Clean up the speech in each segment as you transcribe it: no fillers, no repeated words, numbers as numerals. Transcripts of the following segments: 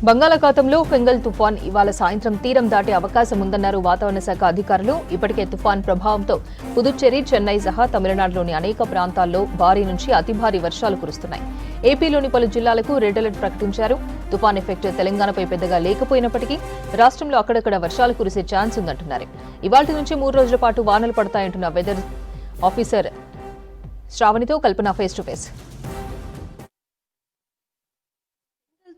బంగాళాఖాతంలో ఫెంగల్ తుఫాన్ ఇవాళ సాయంత్రం తీరం దాటే అవకాశం ఉందన్నారు వాతావరణ శాఖ అధికారులు. ఇప్పటికే తుఫాన్ ప్రభావంతో పుదుచ్చేరి, చెన్నై సహా తమిళనాడులోని అనేక ప్రాంతాల్లో భారీ నుంచి అతి భారీ వర్షాలు కురుస్తున్నాయి. ఏపీలోని పలు జిల్లాలకు రెడ్ అలర్ట్ ప్రకటించారు. తుఫాన్ ఎఫెక్ట్ తెలంగాణపై పెద్దగా లేకపోయినప్పటికీ రాష్ట్రంలో అక్కడక్కడ వర్షాలు కురిసే ఛాన్స్ ఉందంటున్నారు. ఇవాళ్టి నుంచి 3 రోజుల పాటు వానలు పడతాయంటున్న వెదర్ ఆఫీసర్ శ్రావణితో కల్పన ఫేస్ టు ఫేస్.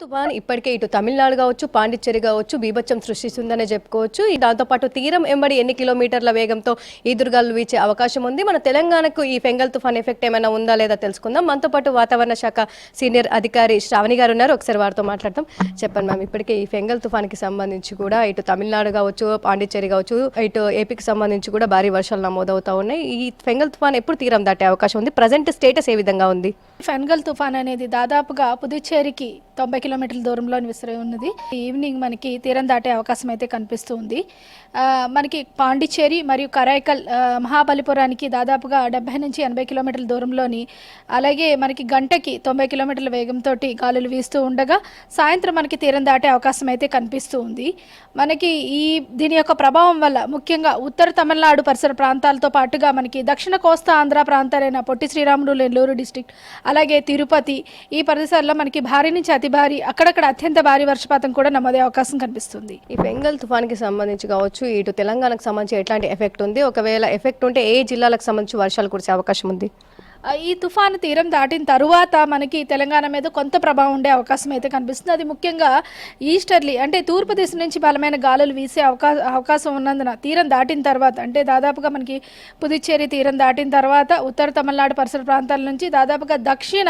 తుఫాన్ ఇప్పటికే ఇటు తమిళనాడు కావచ్చు, పాండిచ్చేరి కావచ్చు బీభత్సం సృష్టిస్తుందనే చెప్పుకోవచ్చు. దాంతోపాటు తీరం ఎంబడి ఎన్ని కిలోమీటర్ల వేగంతో ఈదురుగాలు వీచే అవకాశం ఉంది. మన తెలంగాణకు ఈ ఫెంగల్ తుఫాన్ ఎఫెక్ట్ ఏమైనా ఉందా లేదా తెలుసుకుందాం. మనతో పాటు వాతావరణ శాఖ సీనియర్ అధికారి శ్రావణి గారు ఉన్నారు. ఒకసారి వారితో మాట్లాడతాం. చెప్పండి మ్యామ్, ఇప్పటికే ఈ ఫెంగల్ తుఫాన్కి సంబంధించి కూడా ఇటు తమిళనాడు కావచ్చు, పాండిచ్చేరి కావచ్చు, ఇటు ఏపీకి సంబంధించి కూడా భారీ వర్షాలు నమోదవుతా ఉన్నాయి. ఈ ఫెంగల్ తుఫాన్ ఎప్పుడు తీరం దాటే అవకాశం ఉంది? ప్రజెంట్ స్టేటస్ ఏ విధంగా ఉంది? ఫెంగల్ తుఫాన్ అనేది దాదాపుగా పుదుచ్చేరికి 90 కిలోమీటర్ల దూరంలో విసిరి ఉన్నది. ఈవినింగ్ మనకి తీరం దాటే అవకాశం అయితే కనిపిస్తూ ఉంది. మనకి పాండిచ్చేరి మరియు కరైకల్, మహాబలిపురానికి దాదాపుగా 70 నుంచి 80 కిలోమీటర్ల దూరంలోని, అలాగే మనకి గంటకి 90 కిలోమీటర్ల వేగంతో గాలులు వీస్తూ ఉండగా సాయంత్రం మనకి తీరం దాటే అవకాశం అయితే కనిపిస్తూ ఉంది. మనకి దీని యొక్క ప్రభావం వల్ల ముఖ్యంగా ఉత్తర తమిళనాడు పరిసర ప్రాంతాలతో పాటుగా మనకి దక్షిణ కోస్తా ఆంధ్ర ప్రాంతాలైన పొట్టి శ్రీరాములు, నెల్లూరు డిస్టిక్, అలాగే తిరుపతి, ఈ పరిసరాల్లో మనకి భారీ నుంచి అతి భారీ, అక్కడక్కడ అత్యంత భారీ వర్షపాతం కూడా నమోదే అవకాశం కనిపిస్తుంది. ఈ ఫెంగల్ తుఫాన్కి సంబంధించి కావచ్చు, ఇటు తెలంగాణకు సంబంధించి ఎట్లాంటి ఎఫెక్ట్ ఉంది? ఒకవేళ ఎఫెక్ట్ ఉంటే ఏ జిల్లాలకు సంబంధించి వర్షాలు కురిసే అవకాశం ఉంది? ఈ తుఫాను తీరం దాటిన తరువాత మనకి తెలంగాణ మీద కొంత ప్రభావం ఉండే అవకాశం అయితే కనిపిస్తుంది. అది ముఖ్యంగా ఈస్టర్లీ అంటే తూర్పు దిశ నుంచి బలమైన గాలులు వీసే అవకాశం ఉన్నందున తీరం దాటిన తర్వాత, అంటే దాదాపుగా మనకి పుదుచ్చేరి తీరం దాటిన తర్వాత ఉత్తర తమిళనాడు పరిసర ప్రాంతాల నుంచి దాదాపుగా దక్షిణ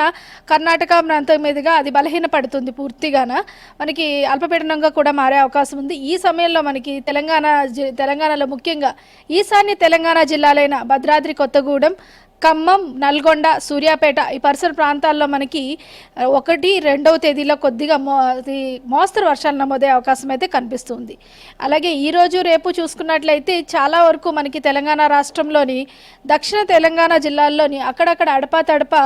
కర్ణాటక ప్రాంతం మీదుగా అది బలహీనపడుతుంది. పూర్తిగాన మనకి అల్పపీడనంగా కూడా మారే అవకాశం ఉంది. ఈ సమయంలో మనకి తెలంగాణలో ముఖ్యంగా ఈశాన్య తెలంగాణ జిల్లాలైన భద్రాద్రి కొత్తగూడెం, ఖమ్మం, నల్గొండ, సూర్యాపేట ఈ పరిసర ప్రాంతాల్లో మనకి 1, 2వ తేదీలో కొద్దిగా మోస్తరు వర్షాలు నమోదే అవకాశం అయితే కనిపిస్తుంది. అలాగే ఈరోజు రేపు చూసుకున్నట్లయితే చాలా వరకు మనకి తెలంగాణ రాష్ట్రంలోని దక్షిణ తెలంగాణ జిల్లాల్లోని అక్కడక్కడ అడపా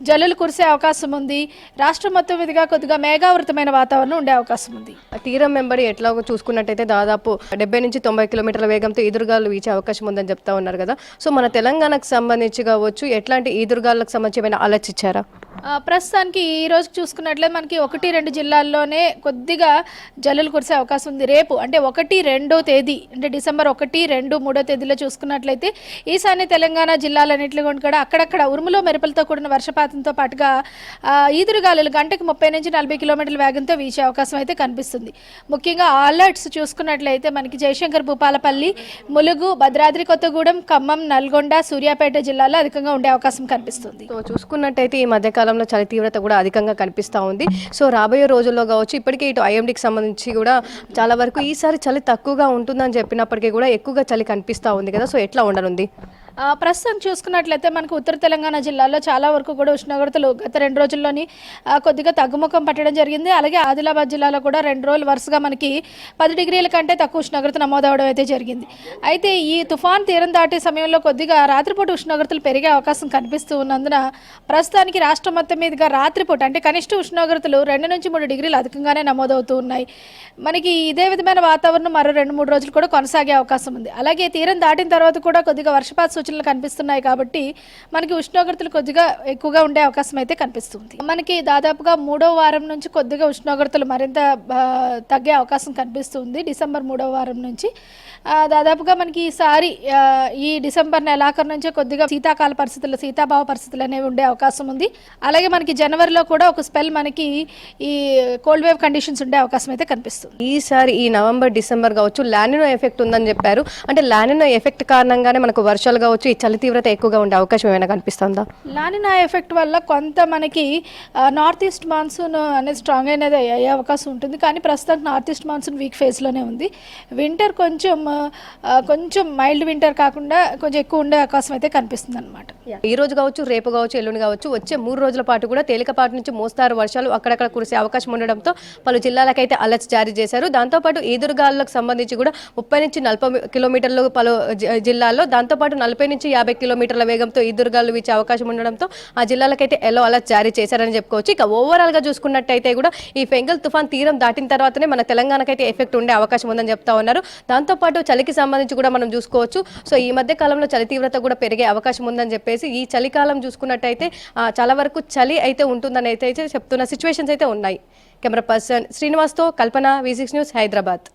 జల్లులు కురిసే అవకాశం ఉంది. రాష్ట్రం మొత్తం మీదుగా కొద్దిగా మేఘావృతమైన వాతావరణం ఉండే అవకాశం ఉంది. తీరం వెంబడి ఎట్లాగో చూసుకున్నట్టయితే దాదాపు 70 నుంచి 90 కిలోమీటర్ల వేగంతో ఈదురుగాలు వీచే అవకాశం ఉందని చెప్తా ఉన్నారు కదా. సో మన తెలంగాణకు సంబంధించి ఎట్లాంటి ఈదురుగాలకు సంబంధించి ఏమైనా అలర్ట్స్ ఇచ్చారా? ప్రస్తుతానికి ఈ రోజు చూసుకున్నట్లయితే మనకి 1-2 జిల్లాల్లోనే కొద్దిగా జల్లులు కురిసే అవకాశం ఉంది. రేపు అంటే 1-2వ తేదీ, అంటే డిసెంబర్ 1, 2, 3వ తేదీలో చూసుకున్నట్లయితే ఈశాన్య తెలంగాణ జిల్లాలన్నింటిలో కూడా అక్కడక్కడ ఉరుములో మెరుపులతో కూడిన వర్షపాతంతో పాటుగా ఈదురుగాలులు గంటకు 30 నుంచి 40 కిలోమీటర్ల వేగంతో వీచే అవకాశం అయితే కనిపిస్తుంది. ముఖ్యంగా అలర్ట్స్ చూసుకున్నట్లయితే మనకి జయశంకర్, భూపాలపల్లి, ములుగు, భద్రాద్రి కొత్తగూడెం, ఖమ్మం, నల్గొండ, సూర్యాపేట జిల్లాలో అధికంగా ఉండే అవకాశం కనిపిస్తుంది. సో చూసుకున్నట్టయితే ఈ మధ్యకాలంలో చలి తీవ్రత కూడా అధికంగా కనిపిస్తూ ఉంది. సో రాబోయే రోజుల్లో కావచ్చు, ఇప్పటికే ఇటు ఐఎండీకి సంబంధించి కూడా చాలా వరకు ఈసారి చలి తక్కువగా ఉంటుందని చెప్పినప్పటికీ కూడా ఎక్కువగా చలి కనిపిస్తూ ఉంది కదా. సో ఎట్లా ఉండనుంది? ప్రస్తుతం చూసుకున్నట్లయితే మనకు ఉత్తర తెలంగాణ జిల్లాలో చాలా వరకు కూడా ఉష్ణోగ్రతలు గత 2 రోజుల్లోని కొద్దిగా తగ్గుముఖం పట్టడం జరిగింది. అలాగే ఆదిలాబాద్ జిల్లాలో కూడా 2 రోజులు వరుసగా మనకి 10 డిగ్రీల కంటే తక్కువ ఉష్ణోగ్రత నమోదవడం అయితే జరిగింది. అయితే ఈ తుఫాన్ తీరం దాటే సమయంలో కొద్దిగా రాత్రిపూట ఉష్ణోగ్రతలు పెరిగే అవకాశం కనిపిస్తూ ఉన్నందున ప్రస్తుతానికి రాష్ట్రం మొత్తం మీదుగా రాత్రిపూట అంటే కనిష్ట ఉష్ణోగ్రతలు 2 నుంచి 3 డిగ్రీలు అధికంగానే నమోదవుతూ ఉన్నాయి. మనకి ఇదే విధమైన వాతావరణం మరో 2-3 రోజులు కూడా కొనసాగే అవకాశం ఉంది. అలాగే తీరం దాటిన తర్వాత కూడా కొద్దిగా వర్షపాత సూచనలు కనిపిస్తున్నాయి కాబట్టి మనకి ఉష్ణోగ్రతలు కొద్దిగా ఎక్కువగా ఉండే అవకాశం అయితే కనిపిస్తుంది. మనకి దాదాపుగా 3వ వారం నుంచి కొద్దిగా ఉష్ణోగ్రతలు మరింత తగ్గే అవకాశం కనిపిస్తుంది. డిసెంబర్ 3వ వారం నుంచి దాదాపుగా మనకి ఈసారి ఈ డిసెంబర్ నెలాఖరు నుంచే కొద్దిగా శీతాభావ పరిస్థితులు అనేవి ఉండే అవకాశం ఉంది. అలాగే మనకి జనవరిలో కూడా ఒక స్పెల్ మనకి ఈ కోల్డ్ వేవ్ కండిషన్స్ ఉండే అవకాశం అయితే కనిపిస్తుంది. ఈసారి ఈ నవంబర్, డిసెంబర్ కావచ్చు లానినో ఎఫెక్ట్ ఉందని చెప్పారు. అంటే లానినో ఎఫెక్ట్ కారణంగానే మనకు వర్షాలు కావచ్చు, ఈ చలి తీవ్రత ఎక్కువగా ఉండే అవకాశం ఏమైనా కనిపిస్తుందా? లానినా ఎఫెక్ట్ వల్ల కొంత మనకి నార్త్ ఈస్ట్ మాన్సూన్ అనేది స్ట్రాంగ్ అనేది అయ్యే అవకాశం ఉంటుంది. కానీ ప్రస్తుతం నార్త్ ఈస్ట్ మాన్సూన్ వీక్ ఫేజ్లోనే ఉంది. వింటర్ కొంచెం కొంచెం మైల్డ్ వింటర్ కాకుండా కొంచెం ఎక్కువ ఉండే అవకాశం అయితే కనిపిస్తుంది అనమాట. ఈ రోజు కావచ్చు, రేపు కావచ్చు, ఎల్లుండి కావచ్చు, వచ్చే 3 రోజుల పాటు కూడా తేలికపాటి నుంచి మోస్తారు వర్షాలు అక్కడక్కడ కురిసే అవకాశం ఉండడంతో పలు జిల్లాలకైతే అలర్ట్స్ జారీ చేశారు. దాంతోపాటు ఈదురుగాలులకు సంబంధించి కూడా 30 నుంచి 40 కిలోమీటర్లు పలు జిల్లాల్లో, దాంతోపాటు 40 నుంచి 50 కిలోమీటర్ల వేగంతో ఈదురుగాలు వీచే అవకాశం ఉండడంతో ఆ జిల్లాలకైతే ఎల్లో అలర్ట్ జారీ చేశారని చెప్పుకోవచ్చు. ఇక ఓవరాల్ గా చూసుకున్నట్టయితే కూడా ఈ ఫెంగల్ తుఫాన్ తీరం దాటిన తర్వాతనే మన తెలంగాణకైతే ఎఫెక్ట్ ఉండే అవకాశం ఉందని చెప్తా ఉన్నారు. దాంతోపాటు చలికి సంబంధించి కూడా మనం చూసుకోవచ్చు. సో ఈ మధ్య కాలంలో చలి తీవ్రత కూడా పెరిగే అవకాశం ఉందని చెప్పేసి ఈ చలికాలం చూసుకున్నట్టయితే చాలా వరకు చలి అయితే ఉంటుందని అయితే చెప్తున్న సిచ్యువేషన్స్ అయితే ఉన్నాయి. కెమెరా పర్సన్ శ్రీనివాస్తో కల్పన, V6 న్యూస్, హైదరాబాద్.